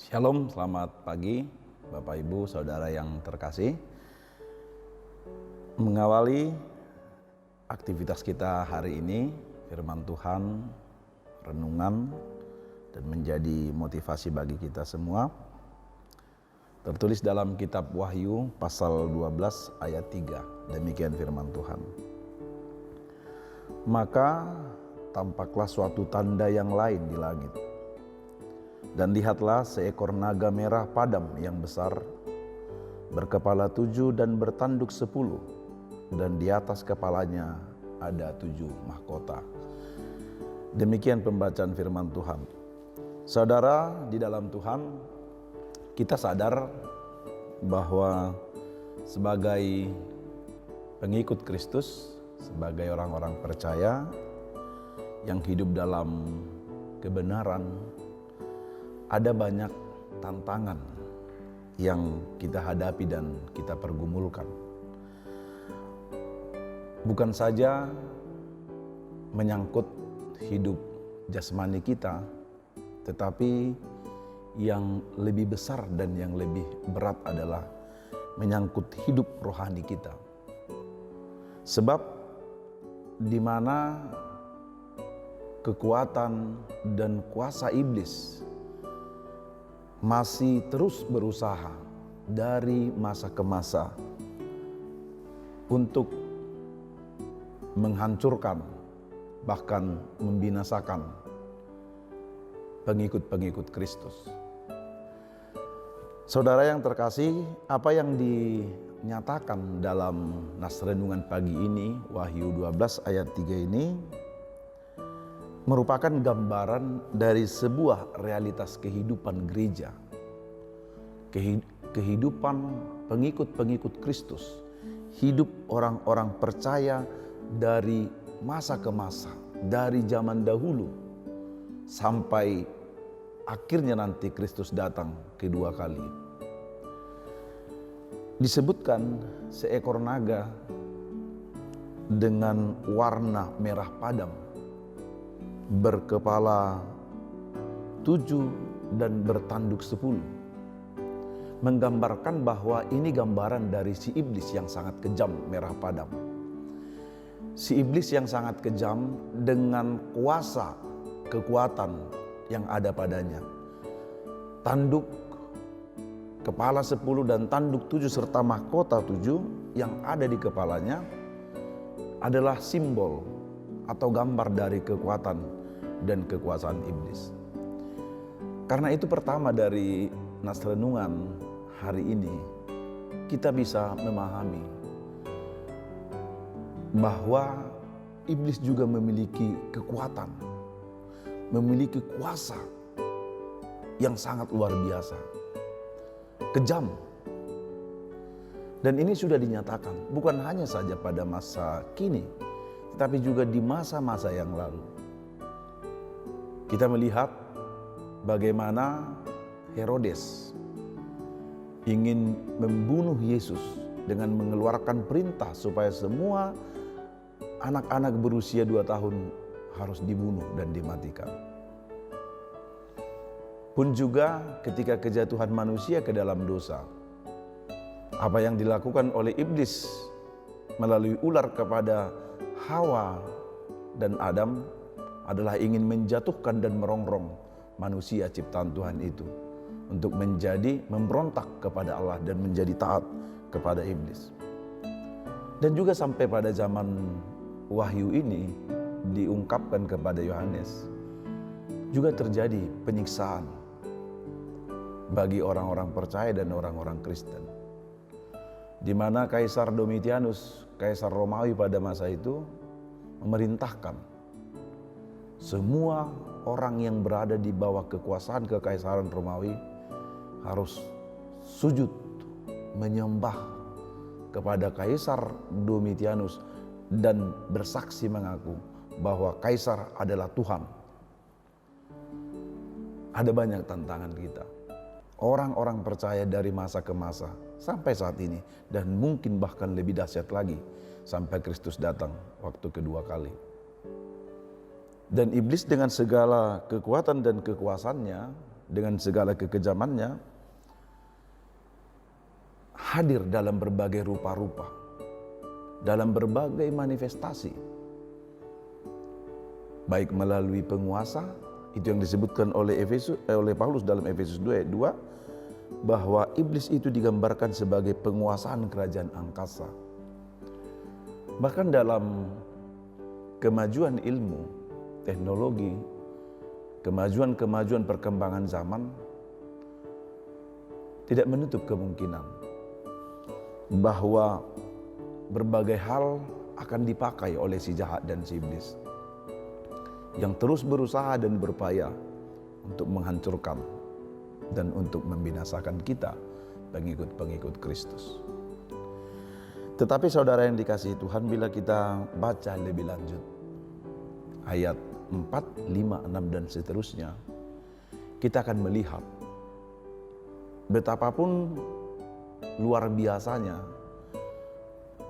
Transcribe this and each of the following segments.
Shalom, selamat pagi Bapak Ibu Saudara yang terkasih. Mengawali aktivitas kita hari ini, firman Tuhan, renungan, dan menjadi motivasi bagi kita semua. Tertulis dalam kitab Wahyu pasal 12 ayat 3, demikian firman Tuhan. Maka tampaklah suatu tanda yang lain di langit. Dan lihatlah seekor naga merah padam yang besar, berkepala 7 dan bertanduk 10, dan di atas kepalanya ada 7 mahkota. Demikian pembacaan firman Tuhan. Saudara, di dalam Tuhan, kita sadar bahwa sebagai pengikut Kristus, sebagai orang-orang percaya yang hidup dalam kebenaran, ada banyak tantangan yang kita hadapi dan kita pergumulkan. Bukan saja menyangkut hidup jasmani kita, tetapi yang lebih besar dan yang lebih berat adalah menyangkut hidup rohani kita. Sebab di mana kekuatan dan kuasa iblis masih terus berusaha dari masa ke masa untuk menghancurkan, bahkan membinasakan pengikut-pengikut Kristus. Saudara yang terkasih, apa yang dinyatakan dalam nas renungan pagi ini, Wahyu 12 ayat 3 ini, merupakan gambaran dari sebuah realitas kehidupan gereja, kehidupan pengikut-pengikut Kristus, hidup orang-orang percaya dari masa ke masa, dari zaman dahulu sampai akhirnya nanti Kristus datang kedua kali. Disebutkan seekor naga dengan warna merah padam, berkepala 7 dan bertanduk 10, menggambarkan bahwa ini gambaran dari si iblis yang sangat kejam, merah padam. Si iblis yang sangat kejam dengan kuasa kekuatan yang ada padanya. Tanduk kepala 10 dan tanduk 7 serta mahkota 7 yang ada di kepalanya adalah simbol atau gambar dari kekuatan dan kekuasaan iblis. Karena itu pertama dari nas renungan hari ini, kita bisa memahami bahwa iblis juga memiliki kekuatan, memiliki kuasa yang sangat luar biasa, kejam. Dan ini sudah dinyatakan bukan hanya saja pada masa kini, tetapi juga di masa-masa yang lalu. Kita melihat bagaimana Herodes ingin membunuh Yesus dengan mengeluarkan perintah supaya semua anak-anak berusia 2 tahun harus dibunuh dan dimatikan. Pun juga ketika kejatuhan manusia ke dalam dosa, apa yang dilakukan oleh iblis melalui ular kepada Hawa dan Adam adalah ingin menjatuhkan dan merongrong manusia ciptaan Tuhan itu untuk menjadi memberontak kepada Allah dan menjadi taat kepada iblis. Dan juga sampai pada zaman Wahyu ini diungkapkan kepada Yohanes, juga terjadi penyiksaan bagi orang-orang percaya dan orang-orang Kristen, di mana Kaisar Domitianus, Kaisar Romawi pada masa itu, memerintahkan semua orang yang berada di bawah kekuasaan kekaisaran Romawi harus sujud menyembah kepada Kaisar Domitianus dan bersaksi mengaku bahwa Kaisar adalah Tuhan. Ada banyak tantangan kita, orang-orang percaya dari masa ke masa sampai saat ini, dan mungkin bahkan lebih dahsyat lagi sampai Kristus datang waktu kedua kali. Dan iblis dengan segala kekuatan dan kekuasaannya dengan segala kekejamannya hadir dalam berbagai rupa-rupa, dalam berbagai manifestasi, baik melalui penguasa, itu yang disebutkan oleh Paulus dalam Efesus 2 ayat 2, bahwa iblis itu digambarkan sebagai penguasaan kerajaan angkasa. Bahkan dalam kemajuan ilmu, teknologi, kemajuan perkembangan zaman, tidak menutup kemungkinan bahwa berbagai hal akan dipakai oleh si jahat dan si iblis yang terus berusaha dan berupaya untuk menghancurkan dan untuk membinasakan kita, pengikut-pengikut Kristus. Tetapi saudara yang dikasihi Tuhan, bila kita baca lebih lanjut ayat 4, 5, 6 dan seterusnya, kita akan melihat betapapun luar biasanya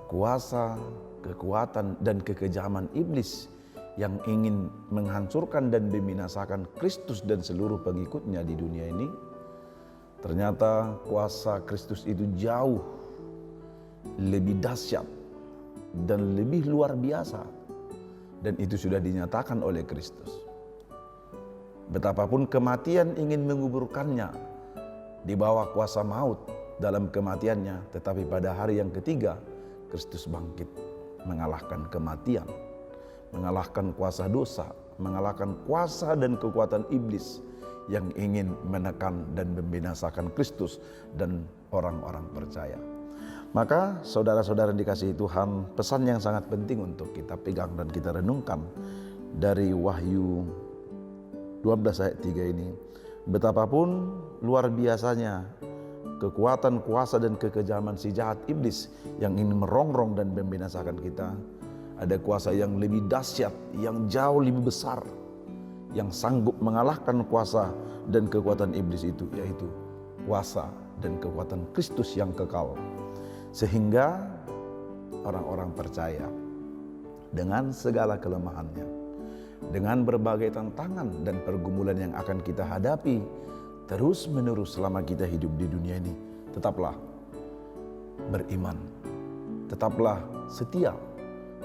kuasa, kekuatan dan kekejaman iblis yang ingin menghancurkan dan membinasakan Kristus dan seluruh pengikutnya di dunia ini. Ternyata kuasa Kristus itu jauh lebih dahsyat dan lebih luar biasa. Dan itu sudah dinyatakan oleh Kristus. Betapapun kematian ingin menguburkannya di bawah kuasa maut dalam kematiannya, tetapi pada hari yang ketiga Kristus bangkit, mengalahkan kematian, mengalahkan kuasa dosa, mengalahkan kuasa dan kekuatan iblis yang ingin menekan dan membinasakan Kristus dan orang-orang percaya. Maka saudara-saudara dikasihi Tuhan, pesan yang sangat penting untuk kita pegang dan kita renungkan dari Wahyu 12 ayat 3 ini, betapapun luar biasanya kekuatan, kuasa dan kekejaman si jahat iblis yang ingin merongrong dan membinasakan kita, ada kuasa yang lebih dahsyat, yang jauh lebih besar, yang sanggup mengalahkan kuasa dan kekuatan iblis itu, yaitu kuasa dan kekuatan Kristus yang kekal. Sehingga orang-orang percaya dengan segala kelemahannya, dengan berbagai tantangan dan pergumulan yang akan kita hadapi terus menerus selama kita hidup di dunia ini, tetaplah beriman, tetaplah setia,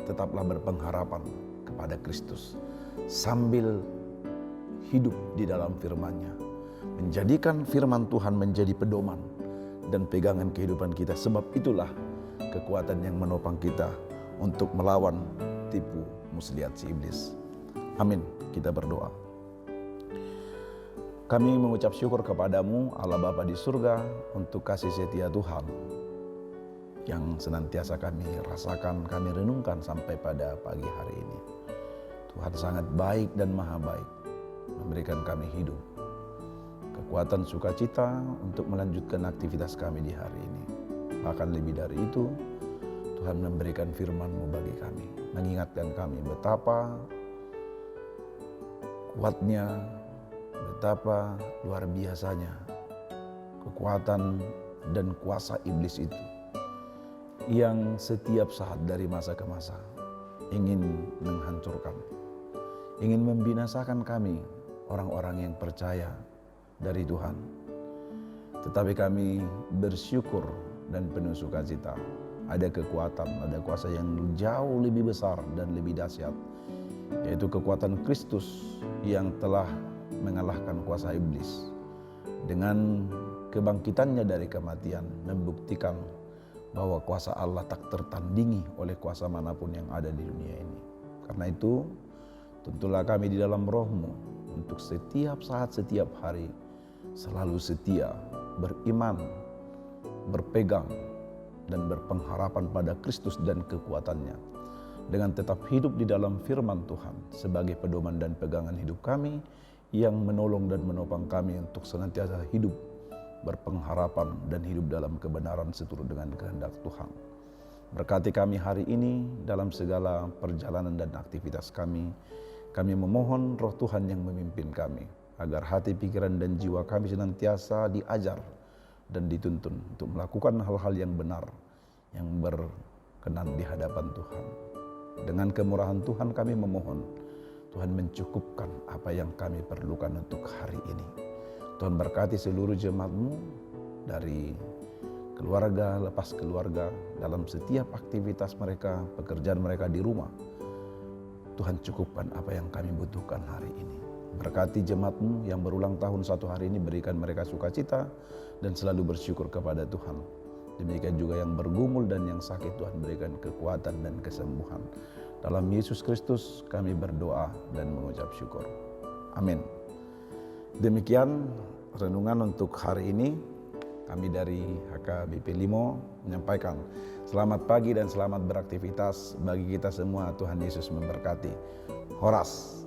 tetaplah berpengharapan kepada Kristus sambil hidup di dalam firman-Nya, menjadikan firman Tuhan menjadi pedoman dan pegangan kehidupan kita. Sebab itulah kekuatan yang menopang kita untuk melawan tipu muslihat si iblis. Amin. Kita berdoa. Kami mengucap syukur kepadamu Allah Bapa di surga untuk kasih setia Tuhan yang senantiasa kami rasakan, kami renungkan sampai pada pagi hari ini. Tuhan sangat baik dan maha baik, memberikan kami hidup, kekuatan sukacita untuk melanjutkan aktivitas kami di hari ini. Bahkan lebih dari itu, Tuhan memberikan firman-Mu bagi kami, mengingatkan kami betapa kuatnya, betapa luar biasanya kekuatan dan kuasa iblis itu, yang setiap saat dari masa ke masa ingin menghancurkan, ingin membinasakan kami, orang-orang yang percaya dari Tuhan. Tetapi kami bersyukur dan penuh sukacita, ada kekuatan, ada kuasa yang jauh lebih besar dan lebih dahsyat, yaitu kekuatan Kristus yang telah mengalahkan kuasa iblis. Dengan kebangkitannya dari kematian, membuktikan bahwa kuasa Allah tak tertandingi oleh kuasa manapun yang ada di dunia ini. Karena itu, tuntunlah kami di dalam roh-Mu untuk setiap saat, setiap hari selalu setia, beriman, berpegang, dan berpengharapan pada Kristus dan kekuatannya, dengan tetap hidup di dalam firman Tuhan sebagai pedoman dan pegangan hidup kami, yang menolong dan menopang kami untuk senantiasa hidup berpengharapan dan hidup dalam kebenaran seturut dengan kehendak Tuhan. Berkati kami hari ini dalam segala perjalanan dan aktivitas kami. Kami memohon Roh Tuhan yang memimpin kami, agar hati, pikiran, dan jiwa kami senantiasa diajar dan dituntun untuk melakukan hal-hal yang benar, yang berkenan di hadapan Tuhan. Dengan kemurahan Tuhan kami memohon, Tuhan mencukupkan apa yang kami perlukan untuk hari ini. Tuhan berkati seluruh jemaat-Mu dari keluarga, lepas keluarga, dalam setiap aktivitas mereka, pekerjaan mereka di rumah. Tuhan cukupkan apa yang kami butuhkan hari ini. Berkati jemaat-Mu yang berulang tahun satu hari ini, berikan mereka sukacita dan selalu bersyukur kepada Tuhan. Demikian juga yang bergumul dan yang sakit, Tuhan berikan kekuatan dan kesembuhan. Dalam Yesus Kristus kami berdoa dan mengucap syukur. Amin. Demikian renungan untuk hari ini. Kami dari HKBP Limo menyampaikan selamat pagi dan selamat beraktivitas bagi kita semua. Tuhan Yesus memberkati. Horas.